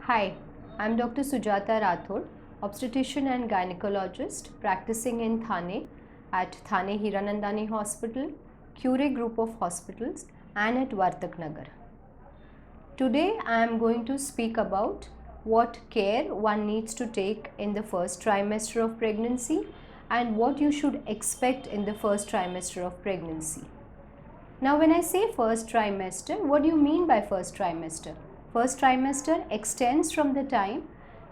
Hi, I'm Dr. Sujata Rathod, obstetrician and gynecologist practicing in Thane at Thane Hiranandani Hospital, Cure Group of Hospitals and at Vartak Nagar. Today I am going to speak about what care one needs to take in the first trimester of pregnancy and what you should expect in the first trimester of pregnancy. Now when I say first trimester, what do you mean by first trimester? First trimester extends from the time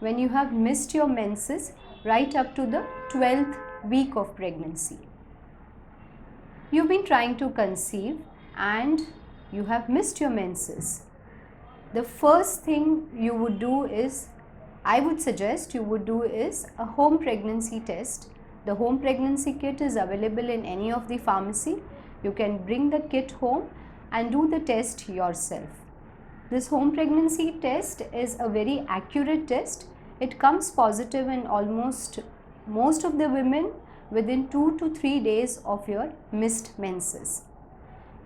when you have missed your menses right up to the 12th week of pregnancy. You've been trying to conceive and you have missed your menses. The first thing you would do is, I would suggest you would do is a home pregnancy test. The home pregnancy kit is available in any of the pharmacy. You can bring the kit home and do the test yourself. This home pregnancy test is a very accurate test. It comes positive in almost most of the women within 2 to 3 days of your missed menses.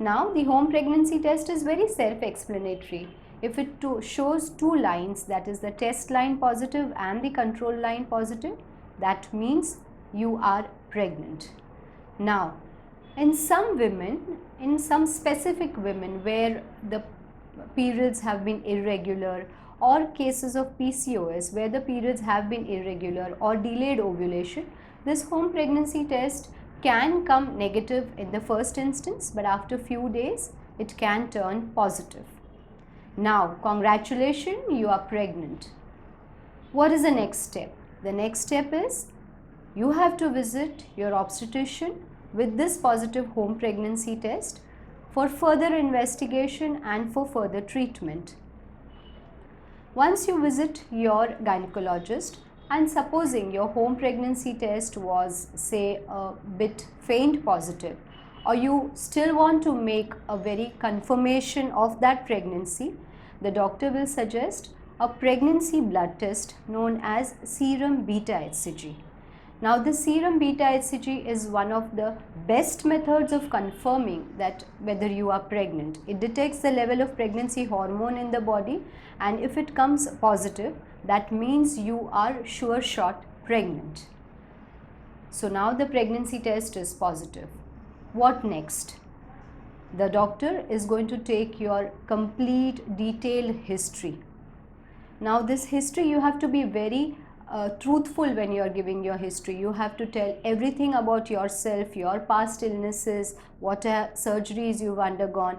Now the home pregnancy test is very self-explanatory. If it shows two lines, that is the test line positive and the control line positive, that means you are pregnant. Now in some women, in some specific women where the periods have been irregular, or cases of PCOS where the periods have been irregular or delayed ovulation, this home pregnancy test can come negative in the first instance, but after few days it can turn positive. Now congratulations, you are pregnant. What is the next step? The next step is you have to visit your obstetrician with this positive home pregnancy test for further investigation and for further treatment. Once you visit your gynecologist and supposing your home pregnancy test was say a bit faint positive, or you still want to make a very confirmation of that pregnancy, the doctor will suggest a pregnancy blood test known as serum beta HCG. Now the serum beta HCG is one of the best methods of confirming that whether you are pregnant. It detects the level of pregnancy hormone in the body, and if it comes positive, that means you are sure shot pregnant. So now the pregnancy test is positive. What next? The doctor is going to take your complete detailed history. Now this history, you have to be very truthful when you are giving your history. You have to tell everything about yourself, your past illnesses, what surgeries you've undergone.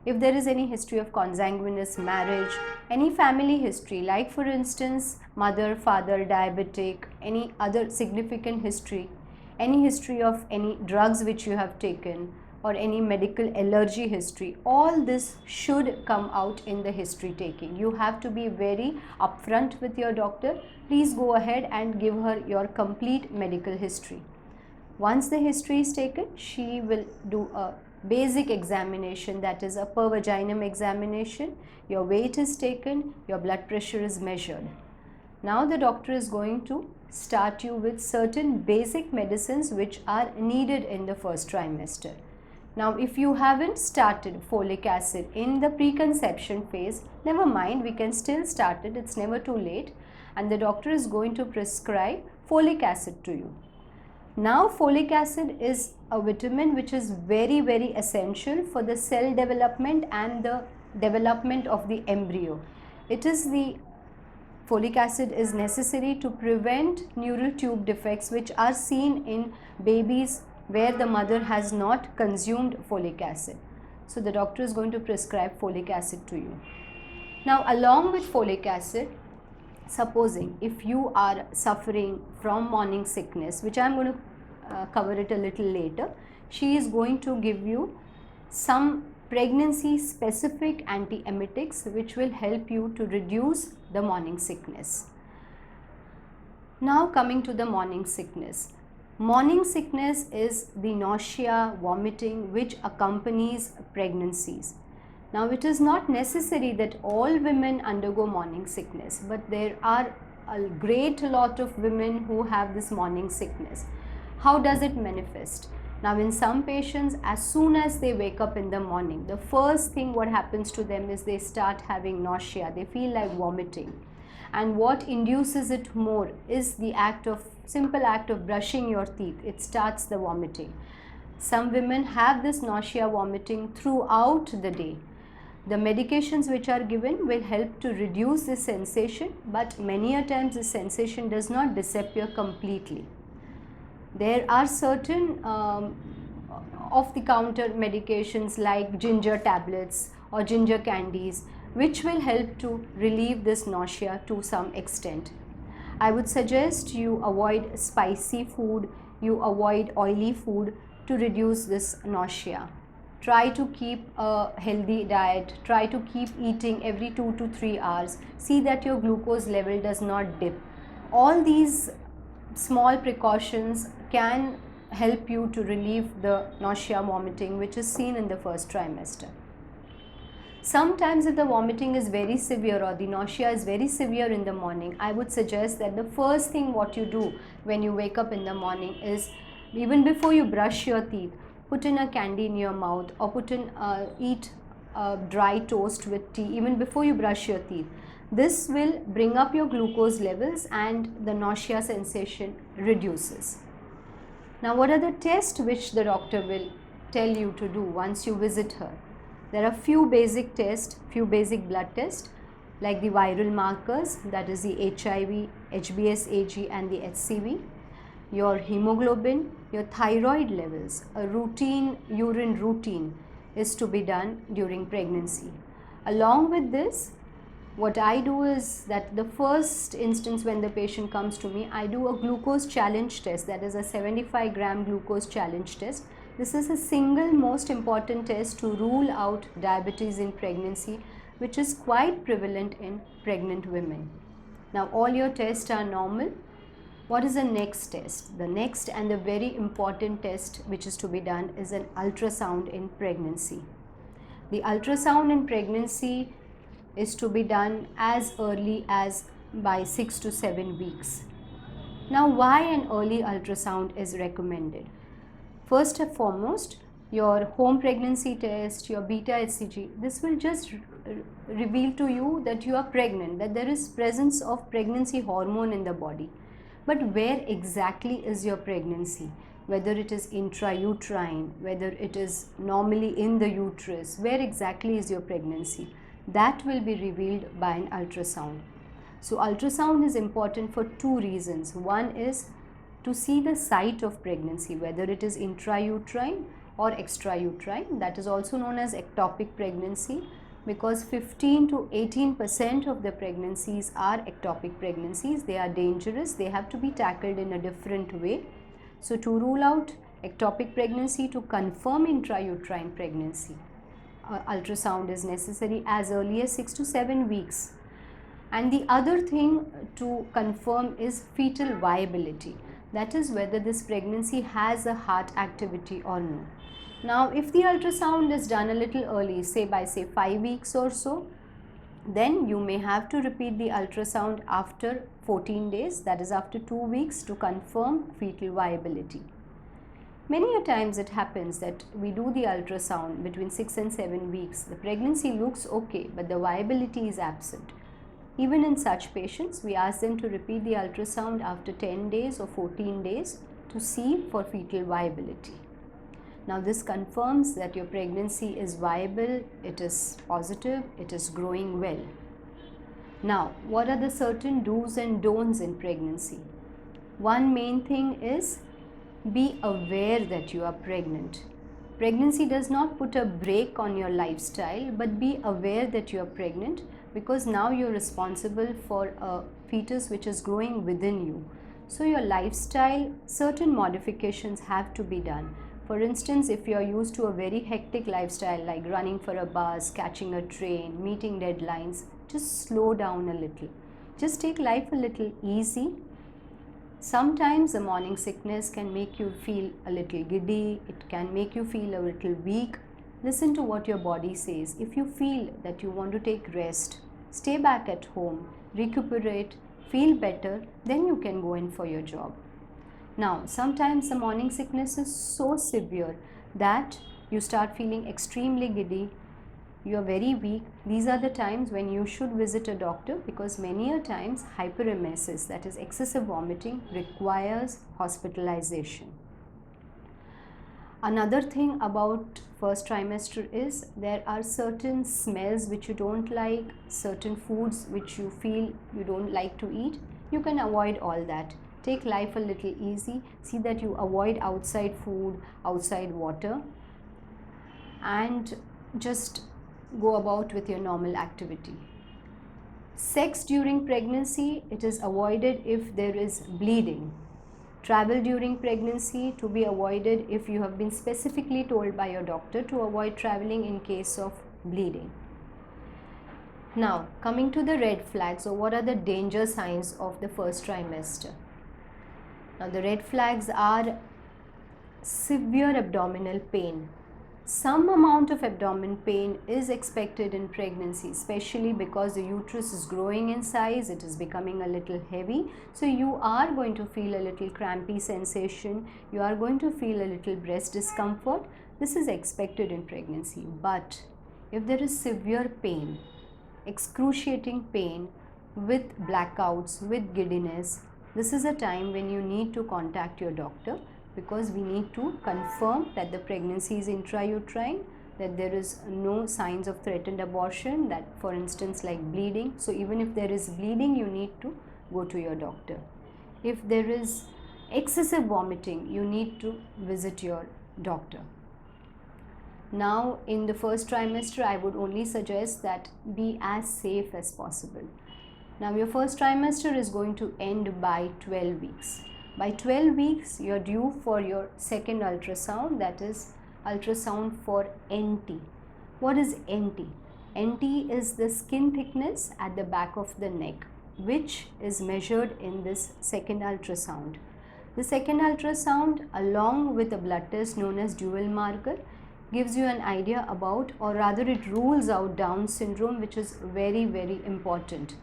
If there is any history of consanguineous marriage, any family history, like for instance mother, father, diabetic, any other significant history, any history of any drugs which you have taken, or any medical allergy history, all this should come out in the history taking. You have to be very upfront with your doctor. Please go ahead and give her your complete medical history. Once the history is taken, she will do a basic examination, that is a per vaginum examination. Your weight is taken, your blood pressure is measured. Now the doctor is going to start you with certain basic medicines which are needed in the first trimester. Now if you haven't started folic acid in the preconception phase, never mind, we can still start it, it's never too late, and the doctor is going to prescribe folic acid to you. Now folic acid is a vitamin which is very essential for the cell development and the development of the embryo. Folic acid is necessary to prevent neural tube defects which are seen in babies where the mother has not consumed folic acid. So the doctor is going to prescribe folic acid to you. Now along with folic acid, supposing if you are suffering from morning sickness, which I am going to cover it a little later, she is going to give you some pregnancy specific antiemetics which will help you to reduce the morning sickness. Now coming to the morning sickness. Morning sickness is the nausea, vomiting which accompanies pregnancies. Now it is not necessary that all women undergo morning sickness, but there are a great lot of women who have this morning sickness. How does it manifest? Now in some patients, as soon as they wake up in the morning, the first thing what happens to them is they start having nausea, they feel like vomiting. And what induces it more is the simple act of brushing your teeth. It starts the vomiting. Some women have this nausea, vomiting throughout the day. The medications which are given will help to reduce this sensation, but many a times the sensation does not disappear completely. There are certain off-the-counter medications like ginger tablets or ginger candies which will help to relieve this nausea to some extent. I would suggest you avoid spicy food, you avoid oily food to reduce this nausea. Try to keep a healthy diet, try to keep eating every 2 to 3 hours. See that your glucose level does not dip. All these small precautions can help you to relieve the nausea, vomiting which is seen in the first trimester. Sometimes if the vomiting is very severe or the nausea is very severe in the morning, I would suggest that the first thing what you do when you wake up in the morning is, even before you brush your teeth, put in a candy in your mouth or eat dry toast with tea even before you brush your teeth. This will bring up your glucose levels and the nausea sensation reduces. Now, what are the tests which the doctor will tell you to do once you visit her? There are few basic tests, few basic blood tests like the viral markers, that is the HIV, HBsAg and the HCV, your hemoglobin, your thyroid levels. A routine urine routine is to be done during pregnancy. Along with this, what I do is that the first instance when the patient comes to me, I do a glucose challenge test, that is a 75 gram glucose challenge test. This is a single most important test to rule out diabetes in pregnancy, which is quite prevalent in pregnant women. Now all your tests are normal. What is the next test? The next and the very important test which is to be done is an ultrasound in pregnancy. The ultrasound in pregnancy is to be done as early as by 6 to 7 weeks. Now why an early ultrasound is recommended? First and foremost, your home pregnancy test, your beta HCG, this will just reveal to you that you are pregnant, that there is presence of pregnancy hormone in the body. But where exactly is your pregnancy? Whether it is intrauterine, whether it is normally in the uterus, where exactly is your pregnancy? That will be revealed by an ultrasound. So ultrasound is important for two reasons. One is to see the site of pregnancy, whether it is intrauterine or extrauterine. That is also known as ectopic pregnancy, because 15 to 18% of the pregnancies are ectopic pregnancies. They are dangerous. They have to be tackled in a different way. So to rule out ectopic pregnancy, to confirm intrauterine pregnancy, ultrasound is necessary as early as 6 to 7 weeks. And the other thing to confirm is fetal viability. That is whether this pregnancy has a heart activity or no. Now, if the ultrasound is done a little early, say by 5 weeks or so, then you may have to repeat the ultrasound after 14 days, that is after 2 weeks, to confirm fetal viability. Many a times it happens that we do the ultrasound between 6 and 7 weeks. The pregnancy looks okay, but the viability is absent. Even in such patients, we ask them to repeat the ultrasound after 10 days or 14 days to see for fetal viability. Now this confirms that your pregnancy is viable, it is positive, it is growing well. Now, what are the certain do's and don'ts in pregnancy? One main thing is be aware that you are pregnant. Pregnancy does not put a brake on your lifestyle, but be aware that you are pregnant, because now you're responsible for a fetus which is growing within you. So your lifestyle, certain modifications have to be done. For instance, if you are used to a very hectic lifestyle like running for a bus, catching a train, meeting deadlines, just slow down a little. Just take life a little easy. Sometimes the morning sickness can make you feel a little giddy, it can make you feel a little weak. Listen to what your body says. If you feel that you want to take rest, stay back at home, recuperate, feel better, then you can go in for your job. Now, sometimes the morning sickness is so severe that you start feeling extremely giddy, you are very weak, these are the times when you should visit a doctor, because many a times hyperemesis, that is excessive vomiting, requires hospitalization. Another thing about first trimester is there are certain smells which you don't like, certain foods which you feel you don't like to eat. You can avoid all that. Take life a little easy. See that you avoid outside food, outside water, and just go about with your normal activity. Sex during pregnancy, it is avoided if there is bleeding. Travel during pregnancy to be avoided if you have been specifically told by your doctor to avoid traveling in case of bleeding. Now, coming to the red flags, or what are the danger signs of the first trimester? Now, the red flags are severe abdominal pain. Some amount of abdominal pain is expected in pregnancy, especially because the uterus is growing in size, it is becoming a little heavy. So you are going to feel a little crampy sensation, you are going to feel a little breast discomfort. This is expected in pregnancy. But if there is severe pain, excruciating pain with blackouts, with giddiness, this is a time when you need to contact your doctor, because we need to confirm that the pregnancy is intrauterine, that there is no signs of threatened abortion, that for instance like bleeding. So even if there is bleeding, you need to go to your doctor. If there is excessive vomiting, you need to visit your doctor. Now in the first trimester, I would only suggest that be as safe as possible. Now your first trimester is going to end by 12 weeks. By 12 weeks, you are due for your second ultrasound, that is ultrasound for NT. What is NT? NT is the skin thickness at the back of the neck, which is measured in this second ultrasound. The second ultrasound, along with a blood test known as dual marker, gives you an idea about, or rather it rules out Down syndrome, which is very, very important.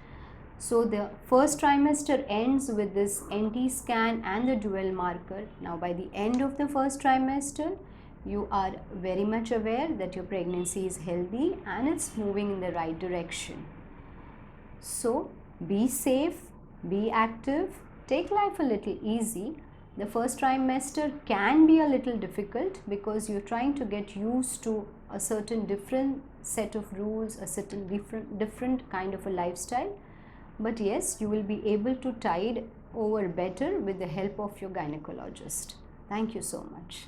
So the first trimester ends with this NT scan and the dual marker. Now by the end of the first trimester, you are very much aware that your pregnancy is healthy and it's moving in the right direction. So be safe, be active, take life a little easy. The first trimester can be a little difficult because you're trying to get used to a certain different set of rules, a certain different kind of a lifestyle. But yes, you will be able to tide over better with the help of your gynecologist. Thank you so much.